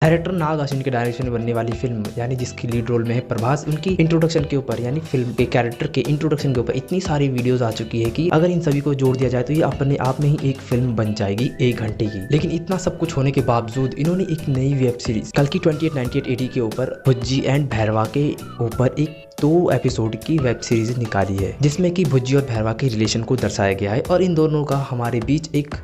Director नाग अश्विन के direction में बनने वाली फिल्म यानी जिसकी लीड रोल में है प्रभास, उनकी इंट्रोडक्शन के ऊपर यानी फिल्म के कैरेक्टर के इंट्रोडक्शन के ऊपर इतनी सारी वीडियोस आ चुकी है कि अगर इन सभी को जोड़ दिया जाए तो ये अपने आप में ही एक फिल्म बन जाएगी 1 घंटे की। लेकिन इतना सब कुछ होने के बावजूद इन्होंने एक नई वेब सीरीज कल की 2898 AD के ऊपर भुज्जी एंड भैरवा के ऊपर एक 2 एपिसोड की वेब सीरीज निकाली है, जिसमें कि भुज्जी और भैरवा के रिलेशन को दर्शाया गया है और इन दोनों का हमारे बीच एक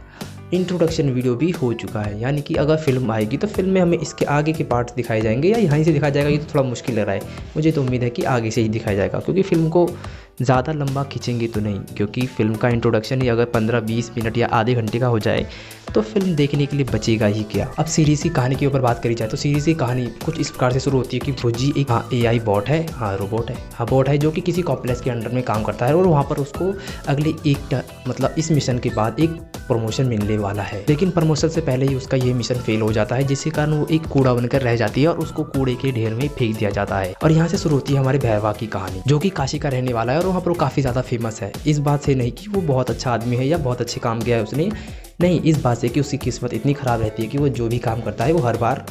इंट्रोडक्शन वीडियो भी हो चुका है। यानी कि अगर फिल्म आएगी तो फिल्म में हमें इसके आगे के पार्ट्स दिखाए जाएंगे या यहीं से दिखाया जाएगा, ये तो थोड़ा मुश्किल लग रहा है। मुझे तो उम्मीद है कि आगे से ही दिखाया जाएगा, क्योंकि फिल्म को ज़्यादा लंबा खींचेंगे तो नहीं, क्योंकि फिल्म का इंट्रोडक्शन ही अगर 15-20 मिनट या आधे घंटे का हो जाए तो फिल्म देखने के लिए बचेगा ही क्या। अब सीरीज़ की कहानी के ऊपर बात करी जाए तो सीरीज़ की कहानी कुछ इस प्रकार से शुरू होती है कि भुज्जी एक AI बॉट है, रोबोट है, बॉट है जो कि किसी कॉम्प्लेक्स के अंडर में काम करता है और वहाँ पर उसको अगले इस मिशन के बाद एक प्रमोशन मिलने वाला है। लेकिन प्रमोशन से पहले ही उसका ये मिशन फेल हो जाता है, जिसके कारण वो एक कूड़ा बनकर रह जाती है और उसको कूड़े के ढेर में फेंक दिया जाता है। और यहाँ से शुरू होती है हमारे भैरवा की कहानी, जो कि काशी का रहने वाला है और वहाँ पर वो काफ़ी ज़्यादा फेमस है। इस बात से नहीं कि वो बहुत अच्छा आदमी है या बहुत अच्छे काम किया है उसने, नहीं, इस बात से कि उसकी किस्मत इतनी ख़राब रहती है कि वो जो भी काम करता है वो हर बार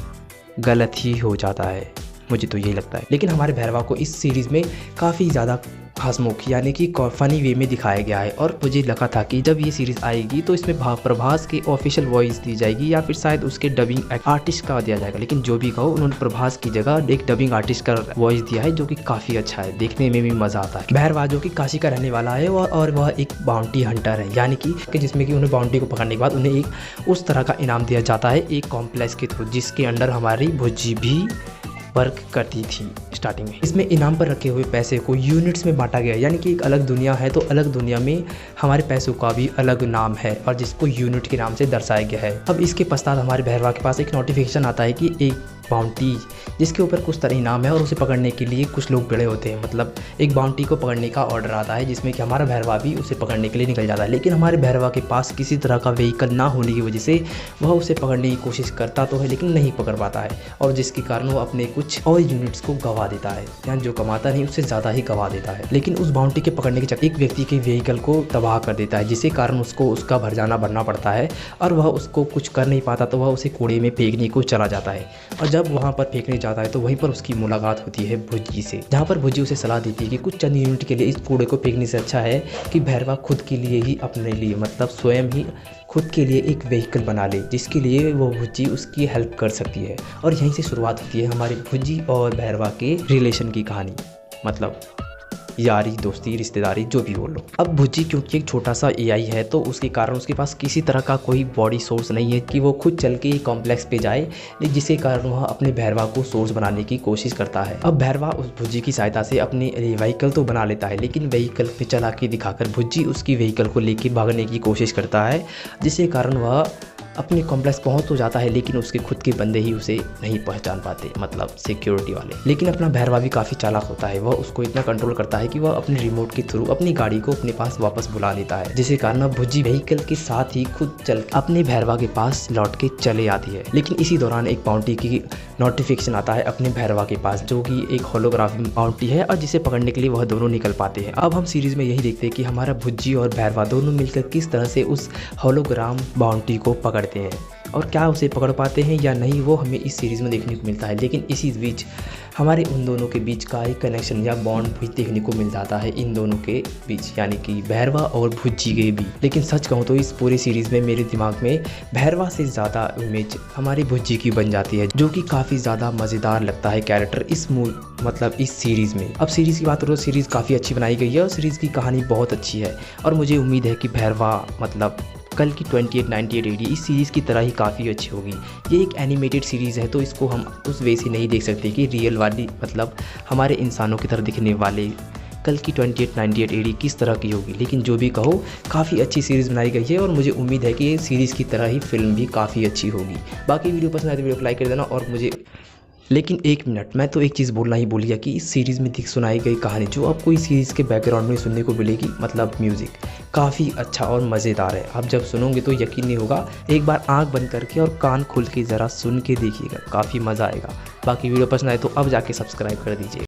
गलत ही हो जाता है। मुझे तो यही लगता है। लेकिन हमारे भैरवा को इस सीरीज़ में काफ़ी ज़्यादा हंसमुख यानी कि फनी वे में दिखाया गया है और मुझे लगा था कि जब ये सीरीज़ आएगी तो इसमें प्रभास के ऑफिशियल वॉइस दी जाएगी या फिर शायद उसके डबिंग आर्टिस्ट का दिया जाएगा। लेकिन जो भी कहो, उन्होंने प्रभास की जगह एक डबिंग आर्टिस्ट का वॉइस दिया है, जो कि काफ़ी अच्छा है, देखने में भी मज़ा आता है। भैरवा जो कि काशी का रहने वाला है और वह एक बाउंटी हंटर है, यानी कि जिसमें कि उन्हें बाउंटी को पकड़ने के बाद उन्हें एक उस तरह का इनाम दिया जाता है एक कॉम्प्लेक्स के थ्रू, जिसके अंडर हमारी भुज्जी भी वर्क करती थी स्टार्टिंग में। इसमें इनाम पर रखे हुए पैसे को यूनिट्स में बांटा गया, यानी कि एक अलग दुनिया है तो अलग दुनिया में हमारे पैसों का भी अलग नाम है और जिसको यूनिट के नाम से दर्शाया गया है। अब इसके पश्चात हमारे भैरवा के पास एक नोटिफिकेशन आता है कि एक बाउंटी जिसके ऊपर कुछ तरह इनाम है और उसे पकड़ने के लिए कुछ लोग भिड़े होते हैं। मतलब एक बाउंटी को पकड़ने का ऑर्डर आता है, जिसमें कि हमारा भैरवा भी उसे पकड़ने के लिए निकल जाता है। लेकिन हमारे भैरवा के पास किसी तरह का व्हीकल ना होने की वजह से वह उसे पकड़ने की कोशिश करता तो है लेकिन नहीं पकड़ पाता है, और जिसके कारण वो अपने कुछ और यूनिट्स को गवा देता है, यानी जो कमाता नहीं उससे ज़्यादा ही गवा देता है। लेकिन उस बाउंटी के पकड़ने के चक्कर एक व्यक्ति के व्हीकल को तबाह कर देता है, जिसके कारण उसको उसका भरजाना भरना पड़ता है और वह उसको कुछ कर नहीं पाता तो वह उसे कूड़े में फेंकने को चला जाता है। और जब वहाँ पर फेंकने जाता है तो वहीं पर उसकी मुलाकात होती है भुज्जी से, जहाँ पर भुज्जी उसे सलाह देती है कि कुछ चंद यूनिट के लिए इस कूड़े को फेंकने से अच्छा है कि भैरवा खुद के लिए ही, अपने लिए मतलब स्वयं ही खुद के लिए एक व्हीकल बना ले, जिसके लिए वो भुज्जी उसकी हेल्प कर सकती है। और यहीं से शुरुआत होती है हमारी भुज्जी और भैरवा के रिलेशन की कहानी, मतलब यारी दोस्ती रिश्तेदारी जो भी बोलो। अब भुज्जी क्योंकि एक छोटा सा AI है तो उसके कारण उसके पास किसी तरह का कोई बॉडी सोर्स नहीं है कि वो खुद चल के कॉम्प्लेक्स पे जाए, जिसके कारण वह अपने भैरवा को सोर्स बनाने की कोशिश करता है। अब भैरवा उस भुज्जी की सहायता से अपने व्हीकल तो बना लेता है, लेकिन व्हीकल पे चला के दिखाकर भुज्जी उसकी व्हीकल को लेके भागने की कोशिश करता है, जिसके कारण वह अपने कॉम्प्लेक्स पहुंच तो जाता है लेकिन उसके खुद के बंदे ही उसे नहीं पहचान पाते, मतलब सिक्योरिटी वाले। लेकिन अपना भैरवा भी काफ़ी चालाक होता है, वह उसको इतना कंट्रोल करता है कि वह अपने रिमोट के थ्रू अपनी गाड़ी को अपने पास वापस बुला लेता है, जिसके कारण भुज्जी व्हीकल के साथ ही खुद चल अपने भैरवा के पास लौट के चले आती है। लेकिन इसी दौरान एक बाउंटी की नोटिफिकेशन आता है अपने भैरवा के पास, जो कि एक होलोग्राफी बाउंटी है और जिसे पकड़ने के लिए वह दोनों निकल पाते हैं। अब हम सीरीज में यही देखते हैं कि हमारा भुज्जी और भैरवा दोनों मिलकर किस तरह से उस होलोग्राम बाउंटी को पकड़ते हैं और क्या उसे पकड़ पाते हैं या नहीं, वो हमें इस सीरीज़ में देखने को मिलता है। लेकिन इसी बीच हमारे उन दोनों के बीच का एक कनेक्शन या बॉन्ड भी देखने को मिल जाता है इन दोनों के बीच, यानी कि भैरवा और भुज्जी के भी। लेकिन सच कहूँ तो इस पूरी सीरीज़ में मेरे दिमाग में भैरवा से ज़्यादा इमेज हमारी भुज्जी की बन जाती है, जो कि काफ़ी ज़्यादा मज़ेदार लगता है कैरेक्टर इस सीरीज़ में। अब सीरीज़ की बात करो, सीरीज़ काफ़ी अच्छी बनाई गई है और सीरीज़ की कहानी बहुत अच्छी है और मुझे उम्मीद है कि भैरवा मतलब कल की 2898 AD इस सीरीज़ की तरह ही काफ़ी अच्छी होगी। ये एक एनिमेटेड सीरीज़ है तो इसको हम उस वे से नहीं देख सकते कि रियल वाली मतलब हमारे इंसानों की तरह दिखने वाले कल की 2898 AD किस तरह की होगी। लेकिन जो भी कहो, काफ़ी अच्छी सीरीज़ बनाई गई है और मुझे उम्मीद है कि ये सीरीज़ की तरह ही फिल्म भी काफ़ी अच्छी होगी। बाकी वीडियो पसंद आए तो वीडियो को लाइक कर देना और मुझे लेकिन एक मिनट, मैं तो एक चीज़ बोलना ही भूल गया कि इस सीरीज़ में सुनाई गई कहानी जो आपको इस सीरीज़ के बैकग्राउंड में सुनने को मिलेगी, मतलब म्यूज़िक काफ़ी अच्छा और मज़ेदार है। आप जब सुनोगे तो यकीन नहीं होगा, एक बार आंख बंद करके और कान खोल के ज़रा सुन के देखिएगा, काफ़ी मज़ा आएगा। बाकी वीडियो पसंद आए तो अब जाके सब्सक्राइब कर दीजिए।